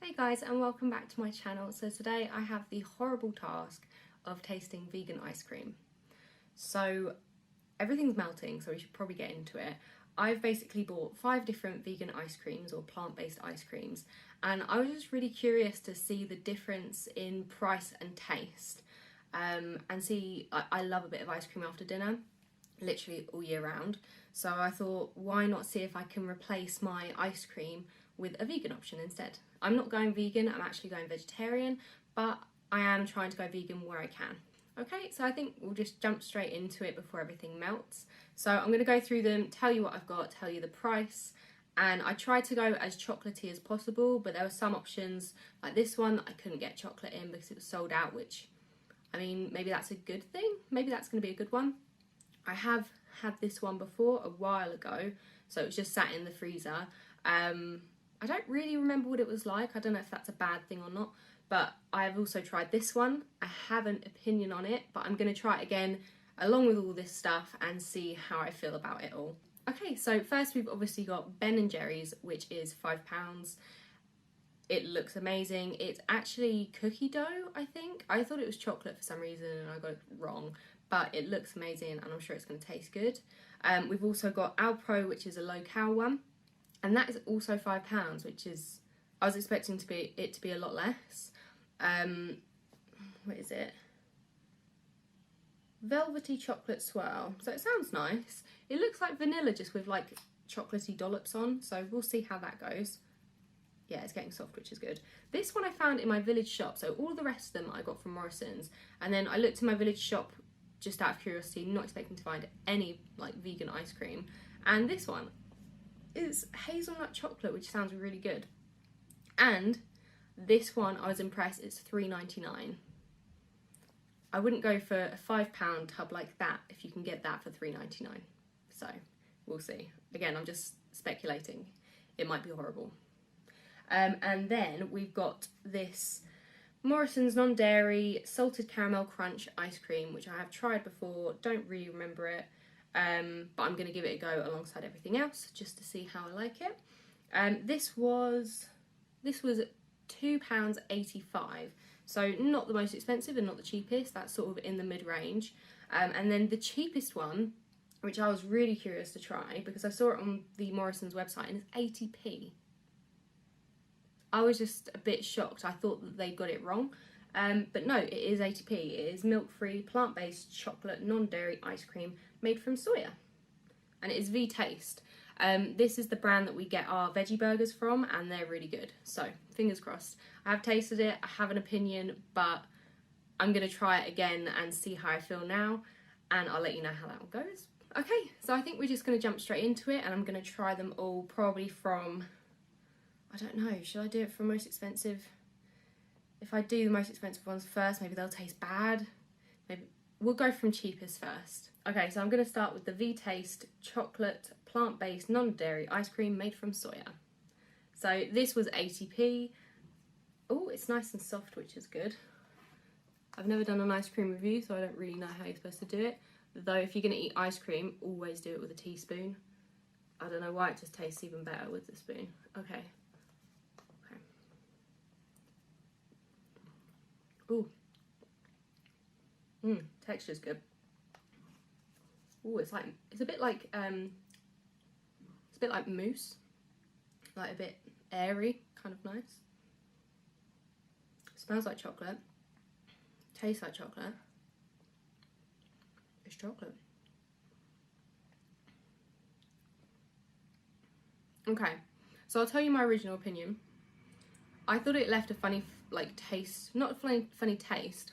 Hey guys, and welcome back to my channel. So today I have the horrible task of tasting vegan ice cream. So everything's melting, so we should probably get into it. I've basically bought 5 different vegan ice creams or plant-based ice creams, and I was just really curious to see the difference in price and taste. And see, I love a bit of ice cream after dinner, literally all year round. So I thought, why not see if I can replace my ice cream with a vegan option instead. I'm not going vegan, I'm actually going vegetarian, but I am trying to go vegan where I can. Okay, so I think we'll just jump straight into it before everything melts. So I'm going to go through them, tell you what I've got, tell you the price, and I tried to go as chocolatey as possible, but there were some options, like this one, that I couldn't get chocolate in because it was sold out, which, I mean, maybe that's a good thing. Maybe that's going to be a good one. I have had this one before a while ago, so it was just sat in the freezer. I don't really remember what it was like. I don't know if that's a bad thing or not, but I've also tried this one. I have an opinion on it, but I'm going to try it again along with all this stuff and see how I feel about it all. Okay, so first we've obviously got Ben & Jerry's, which is £5. It looks amazing. It's actually cookie dough, I think. I thought it was chocolate for some reason and I got it wrong, but it looks amazing and I'm sure it's going to taste good. We've also got Alpro, which is a low-cal one. And that is also £5, which is, I was expecting it to be a lot less. What is it? Velvety chocolate swirl. So it sounds nice. It looks like vanilla just with like chocolatey dollops on. So we'll see how that goes. Yeah, it's getting soft, which is good. This one I found in my village shop. So all the rest of them I got from Morrisons. And then I looked in my village shop just out of curiosity, not expecting to find any like vegan ice cream. And this one is Hazelnut Chocolate, which sounds really good. And this one, I was impressed, it's $3.99. I wouldn't go for a £5 tub like that if you can get that for $3.99. So we'll see. Again, I'm just speculating. It might be horrible. And then we've got this Morrisons non-dairy salted caramel crunch ice cream, which I have tried before, don't really remember it. But I'm going to give it a go alongside everything else just to see how I like it. This was £2.85, so not the most expensive and not the cheapest. That's sort of in the mid-range. And then the cheapest one, which I was really curious to try because I saw it on the Morrisons website, and it's 80p. I was just a bit shocked. I thought that they got it wrong. But no, it is 80p. It is milk-free, plant-based chocolate, non-dairy ice cream made from soya. And it is VTaste. This is the brand that we get our veggie burgers from, and they're really good. So, fingers crossed. I have tasted it, I have an opinion, but I'm going to try it again and see how I feel now, and I'll let you know how that one goes. Okay, so I think we're just going to jump straight into it, and I'm going to try them all probably from, I don't know, should I do it from most expensive? If I do the most expensive ones first, maybe they'll taste bad. Maybe we'll go from cheapest first. Okay, so I'm going to start with the VTaste chocolate plant-based non-dairy ice cream made from soya. So this was 80p. Oh, it's nice and soft, which is good. I've never done an ice cream review, so I don't really know how you're supposed to do it. Though if you're going to eat ice cream, always do it with a teaspoon. I don't know why, it just tastes even better with the spoon. Okay. Ooh. Texture's good. Ooh, it's a bit like mousse. Like a bit airy, kind of nice. Smells like chocolate. Tastes like chocolate. It's chocolate. Okay, so I'll tell you my original opinion. I thought it left a funny taste, not a funny taste,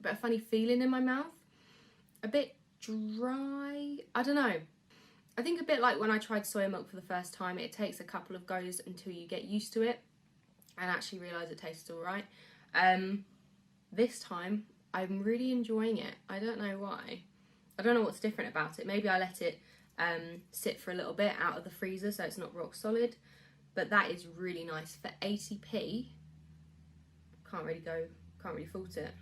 but a funny feeling in my mouth. A bit dry, I don't know. I think a bit like when I tried soya milk for the first time, it takes a couple of goes until you get used to it and actually realise it tastes alright. This time, I'm really enjoying it. I don't know why. I don't know what's different about it. Maybe I let it sit for a little bit out of the freezer so it's not rock solid. But that is really nice. For 80p, can't really fault it.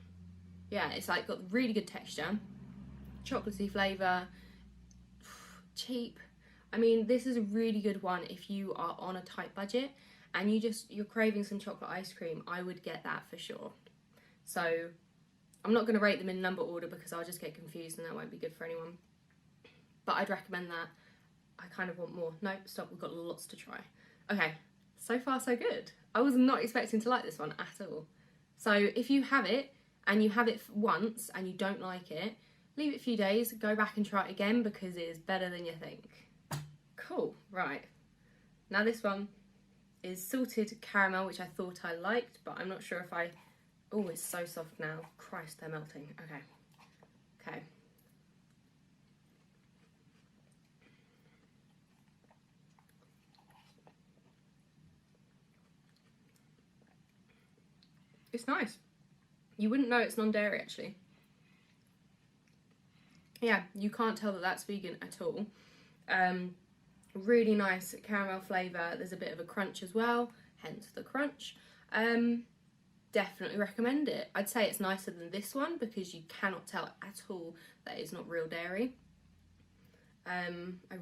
Yeah, it's like got really good texture, chocolatey flavour, cheap. I mean, this is a really good one if you are on a tight budget and you're craving some chocolate ice cream, I would get that for sure. So I'm not going to rate them in number order because I'll just get confused and that won't be good for anyone. But I'd recommend that. I kind of want more. Nope, stop, we've got lots to try. Okay, so far so good. I was not expecting to like this one at all. So if you have it, and you have it once and you don't like it, leave it a few days, go back and try it again because it is better than you think. Cool, right. Now this one is salted caramel, which I thought I liked, but I'm not sure if I... Oh, it's so soft now. Christ, they're melting. Okay. Okay. It's nice. You wouldn't know it's non-dairy, actually. Yeah, you can't tell that that's vegan at all. Really nice caramel flavour. There's a bit of a crunch as well, hence the crunch. Definitely recommend it. I'd say it's nicer than this one because you cannot tell at all that it's not real dairy. I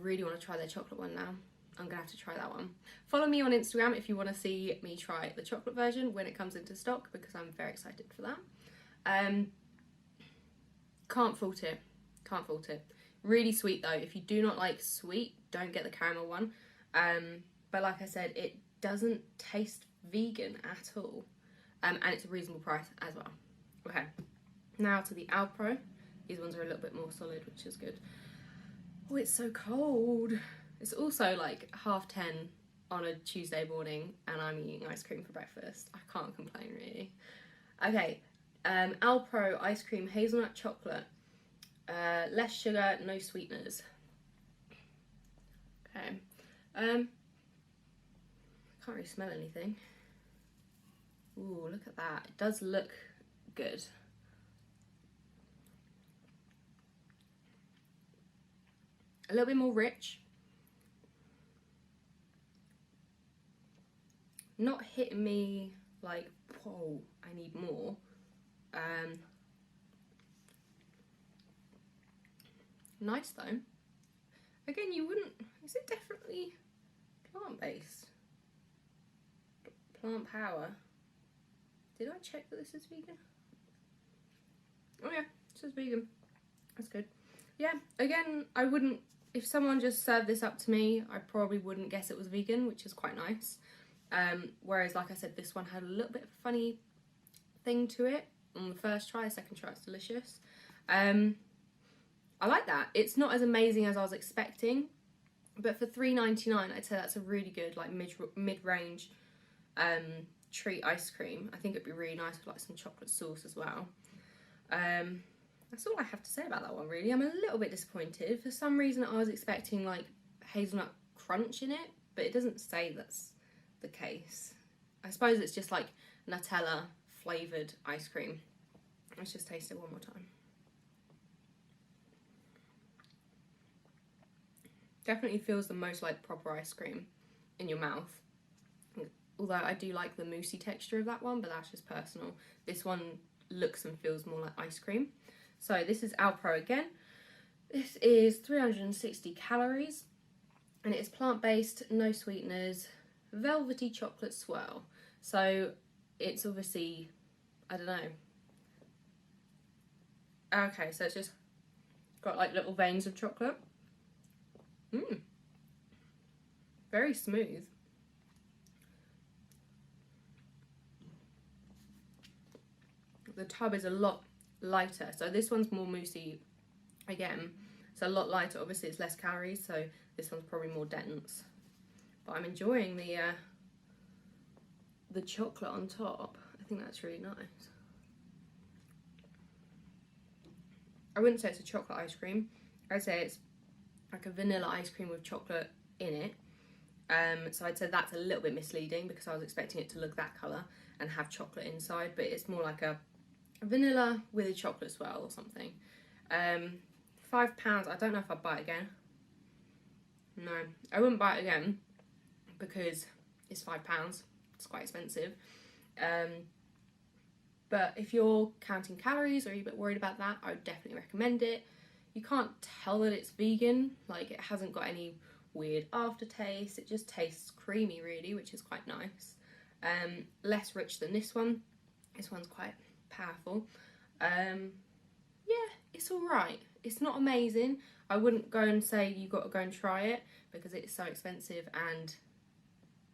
really want to try their chocolate one now. I'm going to have to try that one. Follow me on Instagram if you want to see me try the chocolate version when it comes into stock because I'm very excited for that. Can't fault it. Can't fault it. Really sweet though. If you do not like sweet, don't get the caramel one. But like I said, it doesn't taste vegan at all. And it's a reasonable price as well. Okay, now to the Alpro. These ones are a little bit more solid, which is good. Oh, it's so cold. It's also like 10:30 on a Tuesday morning and I'm eating ice cream for breakfast. I can't complain really. Okay, Alpro ice cream hazelnut chocolate. Less sugar, no sweeteners. Okay, can't really smell anything. Ooh, look at that. It does look good. A little bit more rich. Not hitting me like, whoa, I need more. Nice though. Again, you wouldn't, is it definitely plant-based? Plant power. Did I check that this is vegan? Oh yeah, it says vegan. That's good. Yeah, again, I wouldn't, if someone just served this up to me, I probably wouldn't guess it was vegan, which is quite nice. Whereas, like I said, this one had a little bit of a funny thing to it on the first try. The second try, it's delicious. I like that. It's not as amazing as I was expecting, but for $3.99, I'd say that's a really good, like, mid-range treat ice cream. I think it'd be really nice with like some chocolate sauce as well. That's all I have to say about that one really. I'm a little bit disappointed. For some reason I was expecting like hazelnut crunch in it, but it doesn't say that's the case. I suppose it's just like Nutella flavoured ice cream. Let's just taste it one more time. Definitely feels the most like proper ice cream in your mouth. Although I do like the moussey texture of that one, but that's just personal. This one looks and feels more like ice cream. So this is Alpro again. This is 360 calories and it is plant-based, no sweeteners, velvety chocolate swirl. So it's obviously, I don't know. Okay, so it's just got like little veins of chocolate. Very smooth. The tub is a lot lighter, so this one's more moussey again. It's a lot lighter, obviously it's less calories, so this one's probably more dense. But I'm enjoying the chocolate on top. I think that's really nice. I wouldn't say it's a chocolate ice cream. I'd say it's like a vanilla ice cream with chocolate in it. So I'd say that's a little bit misleading because I was expecting it to look that colour and have chocolate inside, but it's more like a vanilla with a chocolate swirl or something. £5. I don't know if I'd buy it again. No, I wouldn't buy it again because it's £5. It's quite expensive. But if you're counting calories or you're a bit worried about that, I would definitely recommend it. You can't tell that it's vegan, like it hasn't got any weird aftertaste. It just tastes creamy really, which is quite nice. Less rich than this one. This one's quite powerful. Yeah, it's alright. It's not amazing. I wouldn't go and say you got to go and try it because it's so expensive and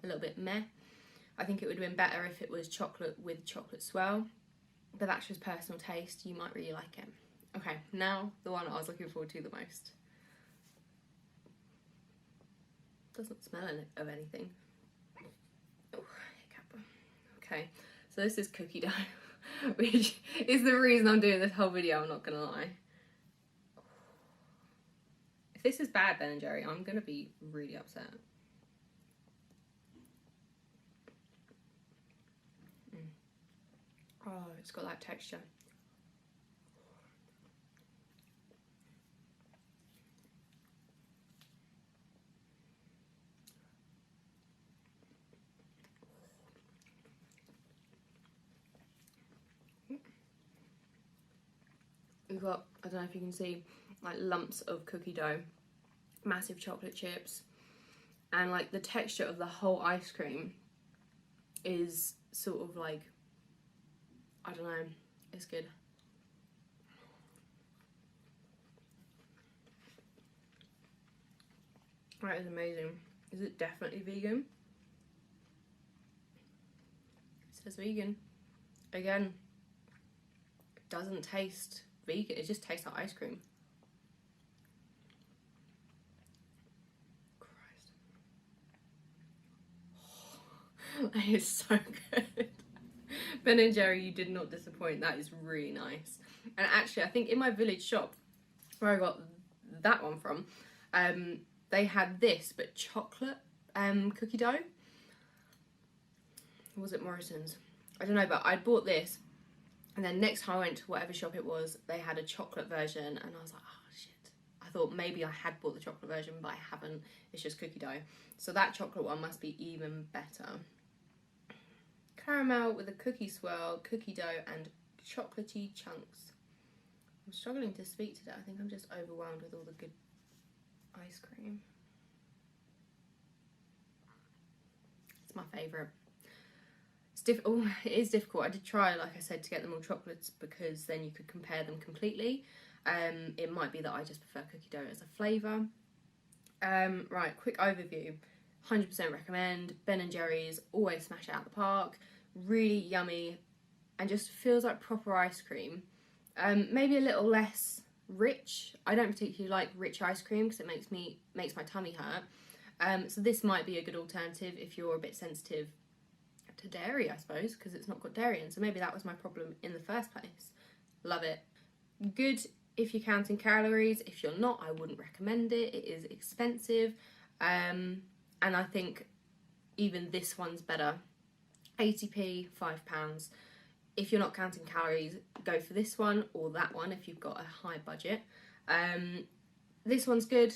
a little bit meh. I think it would have been better if it was chocolate with chocolate swirl, but that's just personal taste. You might really like it. Okay, now the one I was looking forward to the most. Doesn't smell of anything. Oh, hiccup. Okay, so this is cookie dough, which is the reason I'm doing this whole video, I'm not gonna lie. If this is bad, Ben and Jerry, I'm gonna be really upset. Oh, it's got that texture. We've got, I don't know if you can see, like lumps of cookie dough, massive chocolate chips, and like the texture of the whole ice cream is sort of like, I don't know, it's good. That is amazing. Is it definitely vegan? It says vegan. Again, it doesn't taste vegan, it just tastes like ice cream. Christ. Oh, that is so good. Ben and Jerry, you did not disappoint. That is really nice. And actually, I think in my village shop, where I got that one from, they had this, but chocolate cookie dough. Or was it Morrisons? I don't know, but I bought this. And then next time I went to whatever shop it was, they had a chocolate version. And I was like, oh, shit. I thought maybe I had bought the chocolate version, but I haven't. It's just cookie dough. So that chocolate one must be even better. Caramel with a cookie swirl, cookie dough, and chocolatey chunks. I'm struggling to speak today. I think I'm just overwhelmed with all the good ice cream. It's my favourite. It is difficult. I did try, like I said, to get them all chocolates because then you could compare them completely. It might be that I just prefer cookie dough as a flavour. Right, quick overview. 100% recommend. Ben and Jerry's, always smash it out the park. Really yummy and just feels like proper ice cream. Maybe a little less rich. I don't particularly like rich ice cream because it makes my tummy hurt. So this might be a good alternative if you're a bit sensitive to dairy, I suppose, because it's not got dairy in. So maybe that was my problem in the first place. Love it. Good if you're counting calories. If you're not, I wouldn't recommend it. It is expensive. And I think even this one's better. 80p, £5. If you're not counting calories, go for this one or that one if you've got a high budget. This one's good.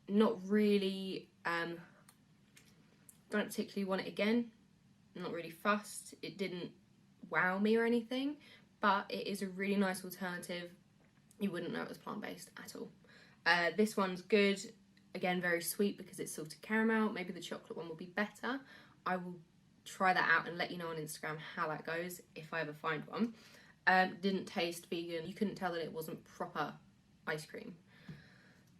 Not really, don't particularly want it again. I'm not really fussed. It didn't wow me or anything, but it is a really nice alternative. You wouldn't know it was plant-based at all. This one's good. Again, very sweet because it's salted caramel. Maybe the chocolate one will be better. I will try that out and let you know on Instagram how that goes if I ever find one. Didn't taste vegan. You couldn't tell that it wasn't proper ice cream.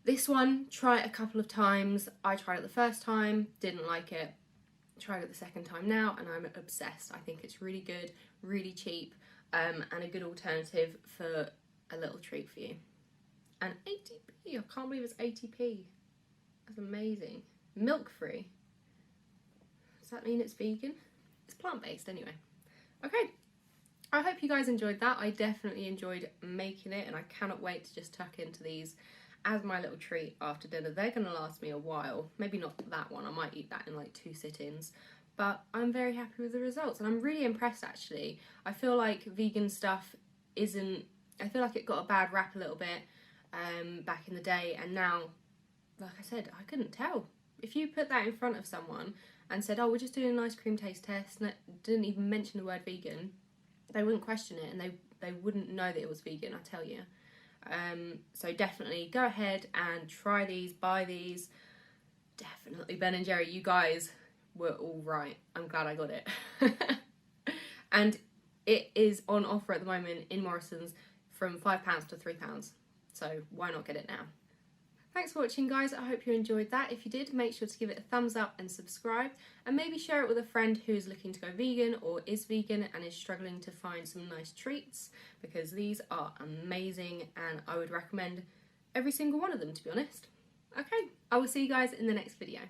This one, try it a couple of times. I tried it the first time, didn't like it. Tried it the second time now and I'm obsessed. I think it's really good, really cheap, and a good alternative for a little treat for you. And 80p, I can't believe it's 80p. That's amazing. Milk free. Does that mean it's vegan? It's plant-based anyway. Okay, I hope you guys enjoyed that. I definitely enjoyed making it and I cannot wait to just tuck into these as my little treat after dinner. They're going to last me a while. Maybe not that one. I might eat that in like 2 sit-ins. But I'm very happy with the results and I'm really impressed actually. I feel like vegan stuff isn't... I feel like it got a bad rap a little bit back in the day, and now, like I said, I couldn't tell. If you put that in front of someone and said, oh, we're just doing an ice cream taste test, and it didn't even mention the word vegan, they wouldn't question it and they wouldn't know that it was vegan, I tell you. So definitely go ahead and try these, buy these. Definitely Ben & Jerry. You guys were all right. I'm glad I got it. And it is on offer at the moment in Morrisons from £5 to £3. So why not get it now? Thanks for watching, guys. I hope you enjoyed that. If you did, make sure to give it a thumbs up and subscribe, and maybe share it with a friend who's looking to go vegan or is vegan and is struggling to find some nice treats, because these are amazing and I would recommend every single one of them, to be honest. Okay, I will see you guys in the next video.